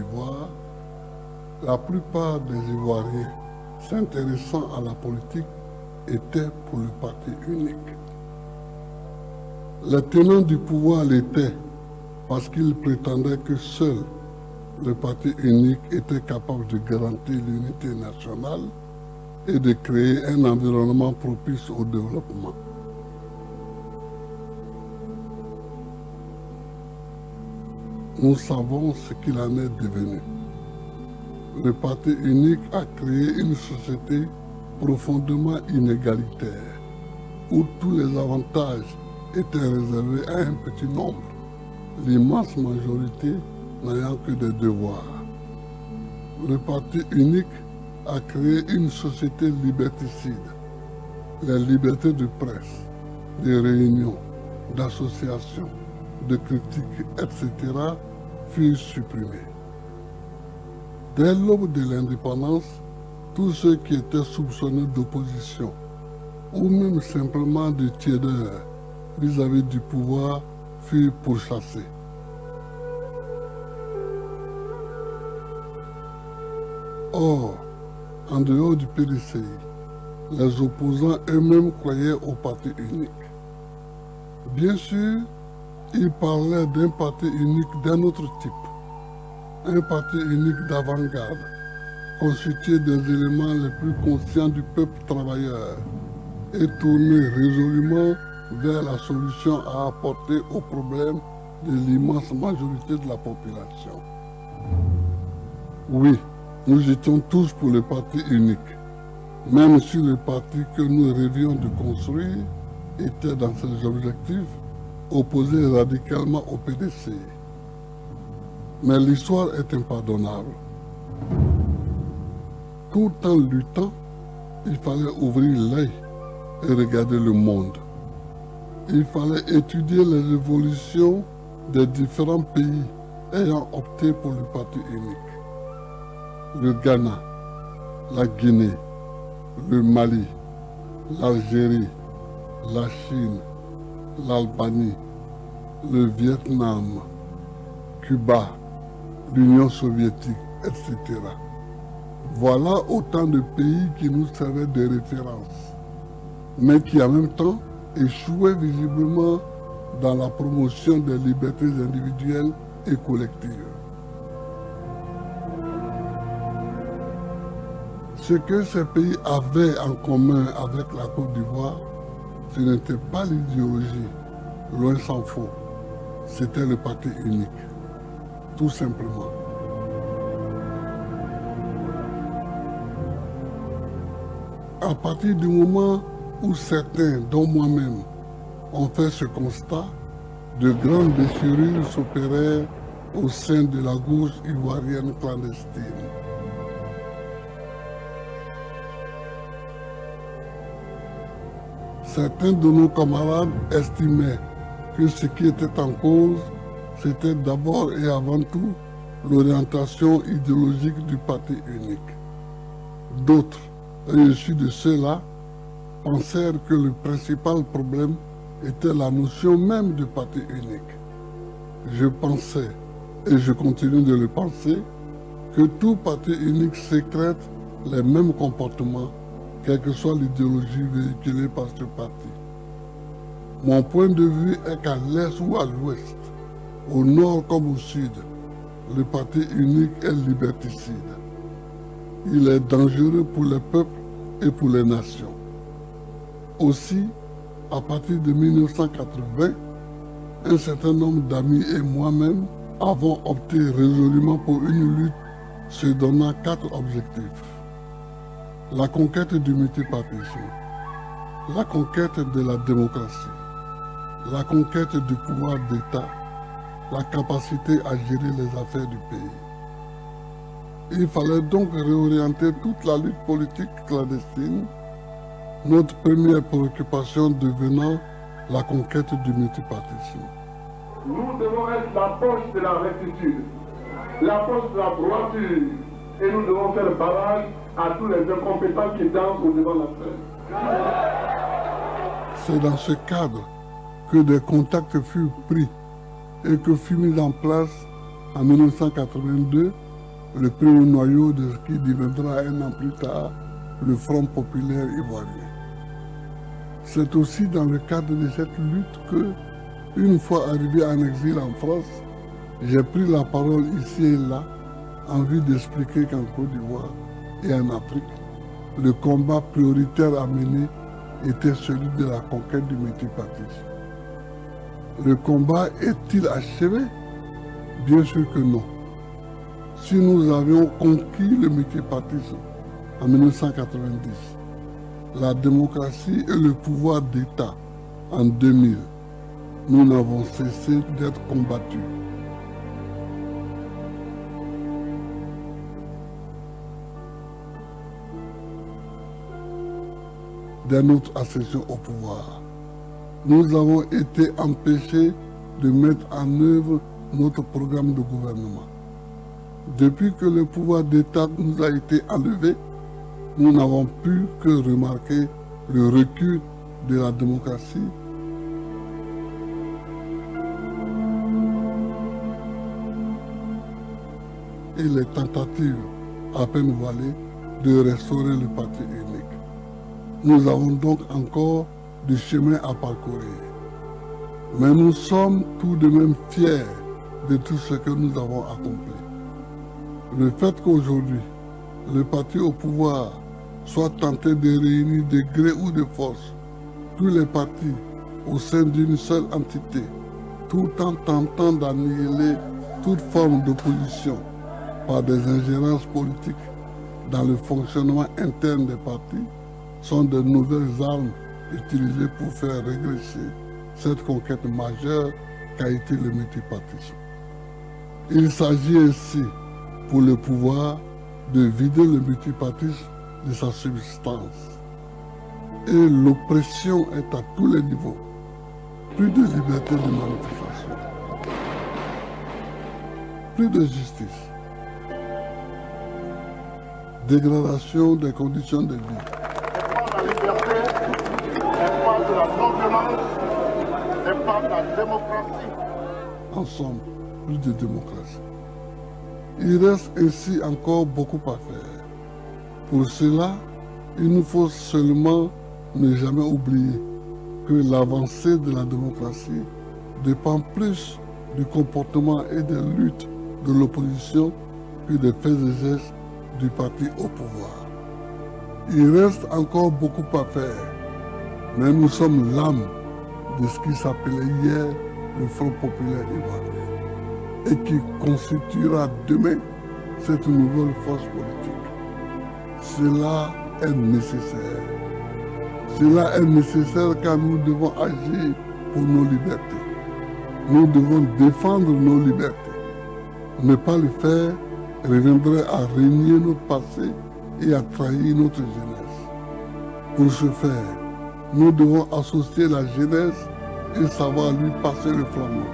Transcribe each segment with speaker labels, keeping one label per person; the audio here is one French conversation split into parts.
Speaker 1: d'Ivoire, la plupart des Ivoiriens s'intéressant à la politique étaient pour le parti unique. Les tenants du pouvoir l'étaient parce qu'ils prétendaient que seul le parti unique était capable de garantir l'unité nationale et de créer un environnement propice au développement. Nous savons ce qu'il en est devenu. Le parti unique a créé une société profondément inégalitaire, où tous les avantages étaient réservés à un petit nombre, l'immense majorité n'ayant que des devoirs. Le parti unique a créé une société liberticide. Les libertés de presse, de réunion, d'association, de critique, etc. furent supprimées. Dès l'aube de l'indépendance, tous ceux qui étaient soupçonnés d'opposition ou même simplement de tiédeur vis-à-vis du pouvoir furent pourchassés. Or, en dehors du PDCI, les opposants eux-mêmes croyaient au parti unique. Bien sûr, ils parlaient d'un parti unique d'un autre type, un parti unique d'avant-garde, constitué des éléments les plus conscients du peuple travailleur et tourné résolument vers la solution à apporter aux problèmes de l'immense majorité de la population. Oui, nous étions tous pour le parti unique, même si le parti que nous rêvions de construire était dans ses objectifs opposé radicalement au PDC. Mais l'histoire est impardonnable. Tout en luttant, il fallait ouvrir l'œil et regarder le monde. Il fallait étudier les évolutions des différents pays ayant opté pour le parti unique. Le Ghana, la Guinée, le Mali, l'Algérie, la Chine, l'Albanie, le Vietnam, Cuba, l'Union soviétique, etc. Voilà autant de pays qui nous servaient de référence, mais qui en même temps échouaient visiblement dans la promotion des libertés individuelles et collectives. Ce que ces pays avaient en commun avec la Côte d'Ivoire, ce n'était pas l'idéologie, loin s'en faut, c'était le parti unique, tout simplement. À partir du moment où certains, dont moi-même, ont fait ce constat, de grandes déchirures s'opérèrent au sein de la gauche ivoirienne clandestine. Certains de nos camarades estimaient que ce qui était en cause, c'était d'abord et avant tout l'orientation idéologique du parti unique. D'autres, et je suis de ceux-là, pensèrent que le principal problème était la notion même de parti unique. Je pensais, et je continue de le penser, que tout parti unique sécrète les mêmes comportements, quelle que soit l'idéologie véhiculée par ce parti. Mon point de vue est qu'à l'est ou à l'ouest, au nord comme au sud, le parti unique est liberticide. Il est dangereux pour les peuples et pour les nations. Aussi, à partir de 1980, un certain nombre d'amis et moi-même avons opté résolument pour une lutte se donnant 4 objectifs. La conquête du multipartisme, la conquête de la démocratie, la conquête du pouvoir d'État, la capacité à gérer les affaires du pays. Il fallait donc réorienter toute la lutte politique clandestine, notre première préoccupation devenant la conquête du multipartisme.
Speaker 2: Nous devons être la poche de la rectitude, la poche de la droiture, et nous devons faire barrage à tous les incompétents qui dansent au devant de la scène.
Speaker 1: C'est dans ce cadre que des contacts furent pris et que fut mis en place en 1982 le premier noyau de ce qui deviendra un an plus tard le Front populaire ivoirien. C'est aussi dans le cadre de cette lutte que, une fois arrivé en exil en France, j'ai pris la parole ici et là en vue d'expliquer qu'en Côte d'Ivoire et en Afrique, le combat prioritaire à mener était celui de la conquête du multipartisme. Le combat est-il achevé? Bien sûr que non. Si nous avions conquis le multipartisme en 1990, la démocratie et le pouvoir d'État en 2000, nous n'avons cessé d'être combattus. Dès notre accession au pouvoir, nous avons été empêchés de mettre en œuvre notre programme de gouvernement. Depuis que le pouvoir d'État nous a été enlevé, nous n'avons pu que remarquer le recul de la démocratie et les tentatives à peine voilées de restaurer le parti unique. Nous avons donc encore du chemin à parcourir. Mais nous sommes tout de même fiers de tout ce que nous avons accompli. Le fait qu'aujourd'hui, le parti au pouvoir soit tenté de réunir de gré ou de force tous les partis au sein d'une seule entité, tout en tentant d'annihiler toute forme d'opposition par des ingérences politiques dans le fonctionnement interne des partis, sont de nouvelles armes utilisées pour faire régresser cette conquête majeure qu'a été le multipartisme. Il s'agit ainsi, pour le pouvoir, de vider le multipartisme de sa substance. Et l'oppression est à tous les niveaux. Plus de liberté de manifestation, plus de justice, dégradation des conditions de vie.
Speaker 2: La liberté, elle parle de la non-violence, elle parle de la démocratie.
Speaker 1: Ensemble, plus de démocratie. Il reste ainsi encore beaucoup à faire. Pour cela, il nous faut seulement ne jamais oublier que l'avancée de la démocratie dépend plus du comportement et des luttes de l'opposition que des faits et gestes du parti au pouvoir. Il reste encore beaucoup à faire, mais nous sommes l'âme de ce qui s'appelait hier le Front populaire ivoirien et qui constituera demain cette nouvelle force politique. Cela est nécessaire. Cela est nécessaire car nous devons agir pour nos libertés. Nous devons défendre nos libertés. Ne pas le faire reviendrait à renier notre passé et à trahir notre jeunesse. Pour ce faire, nous devons associer la jeunesse et savoir lui passer le flambeau.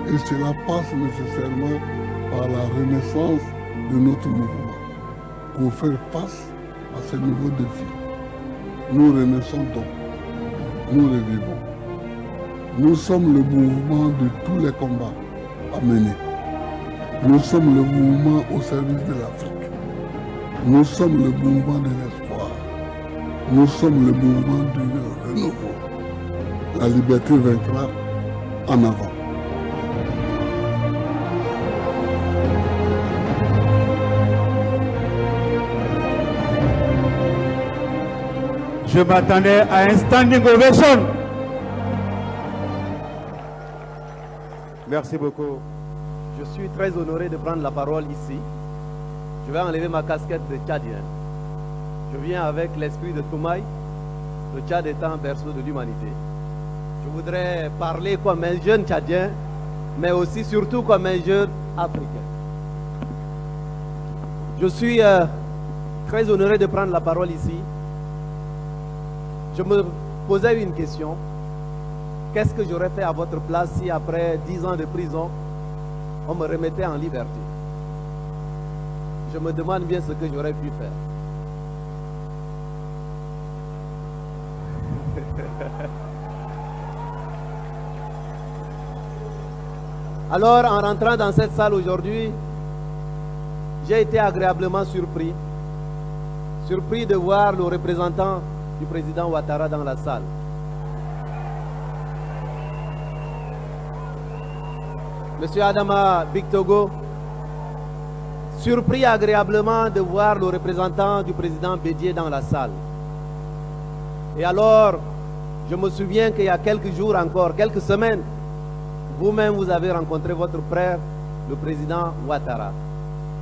Speaker 1: Et cela passe nécessairement par la renaissance de notre mouvement. Pour faire face à ces nouveaux défis, nous renaissons donc, nous revivons. Nous sommes le mouvement de tous les combats à mener. Nous sommes le mouvement au service de l'Afrique. Nous sommes le mouvement de l'espoir. Nous sommes le mouvement du renouveau. La liberté vaincra. En avant.
Speaker 3: Je m'attendais à un standing ovation.
Speaker 4: Merci beaucoup. Je suis très honoré de prendre la parole ici. Je vais enlever ma casquette de Tchadien. Je viens avec l'esprit de Toumaï, le Tchad étant berceau de l'humanité. Je voudrais parler comme un jeune Tchadien, mais aussi surtout comme un jeune Africain. Je suis très honoré de prendre la parole ici. Je me posais une question. Qu'est-ce que j'aurais fait à votre place si après 10 ans de prison, on me remettait en liberté? Je me demande bien ce que j'aurais pu faire. Alors, en rentrant dans cette salle aujourd'hui, j'ai été agréablement surpris de voir le représentant du président Ouattara dans la salle. Monsieur Adama Bictogo, surpris agréablement de voir le représentant du président Bédié dans la salle. Et alors, je me souviens qu'il y a quelques jours encore, quelques semaines, vous-même vous avez rencontré votre frère, le président Ouattara.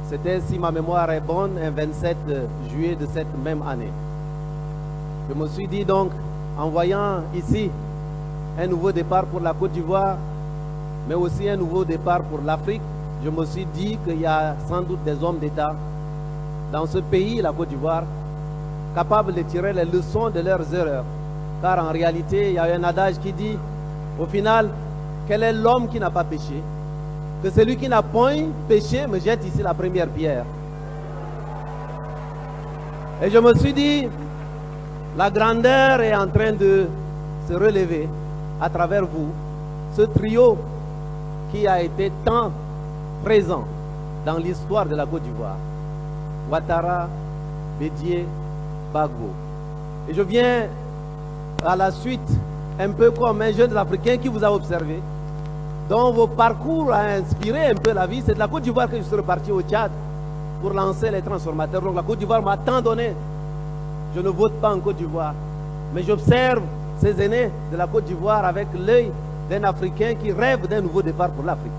Speaker 4: C'était, si ma mémoire est bonne, un 27 juillet de cette même année. Je me suis dit donc, en voyant ici un nouveau départ pour la Côte d'Ivoire, mais aussi un nouveau départ pour l'Afrique, je me suis dit qu'il y a sans doute des hommes d'État dans ce pays, la Côte d'Ivoire, capables de tirer les leçons de leurs erreurs. Car en réalité, il y a un adage qui dit, au final, quel est l'homme qui n'a pas péché? Que celui qui n'a point péché me jette ici la première pierre. Et je me suis dit, la grandeur est en train de se relever à travers vous, ce trio qui a été tant présent dans l'histoire de la Côte d'Ivoire. Ouattara, Bédié, Gbagbo. Et je viens à la suite, un peu comme un jeune africain qui vous a observé, dont vos parcours a inspiré un peu la vie. C'est de la Côte d'Ivoire que je suis reparti au Tchad pour lancer les transformateurs. Donc la Côte d'Ivoire m'a tant donné. Je ne vote pas en Côte d'Ivoire, mais j'observe ces aînés de la Côte d'Ivoire avec l'œil d'un Africain qui rêve d'un nouveau départ pour l'Afrique.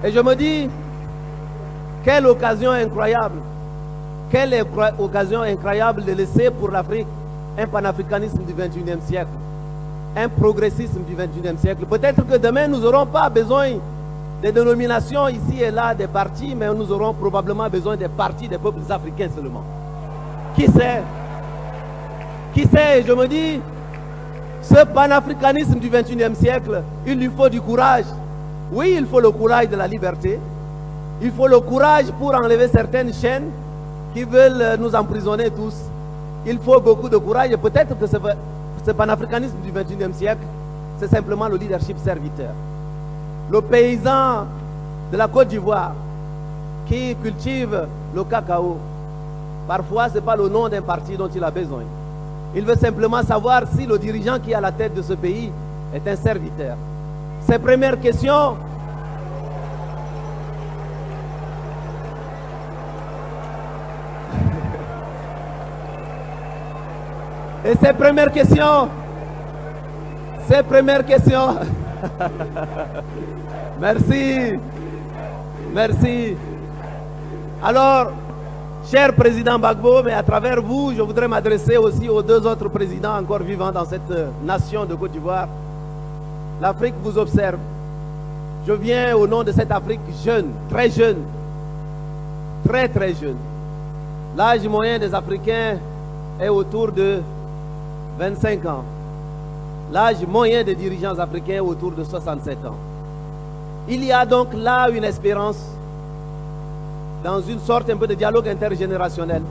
Speaker 4: Et je me dis, quelle occasion incroyable, quelle occasion incroyable de laisser pour l'Afrique un panafricanisme du XXIe siècle, un progressisme du XXIe siècle. Peut-être que demain, nous n'aurons pas besoin des dénominations ici et là, des partis, mais nous aurons probablement besoin des partis des peuples africains seulement. Qui sait? Qui sait? Je me dis, ce panafricanisme du XXIe siècle, il lui faut du courage. Oui, il faut le courage de la liberté. Il faut le courage pour enlever certaines chaînes qui veulent nous emprisonner tous. Il faut beaucoup de courage. Et peut-être que ce panafricanisme du XXIe siècle, c'est simplement le leadership serviteur. Le paysan de la Côte d'Ivoire qui cultive le cacao, parfois ce n'est pas le nom d'un parti dont il a besoin. Il veut simplement savoir si le dirigeant qui est à la tête de ce pays est un serviteur. Ces premières questions, et ces premières questions, merci, merci. Alors, cher président Gbagbo, mais à travers vous, je voudrais m'adresser aussi aux deux autres présidents encore vivants dans cette nation de Côte d'Ivoire. L'Afrique vous observe. Je viens au nom de cette Afrique jeune, très jeune, très très jeune. L'âge moyen des Africains est autour de 25 ans. L'âge moyen des dirigeants africains est autour de 67 ans. Il y a donc là une espérance dans une sorte un peu de dialogue intergénérationnel.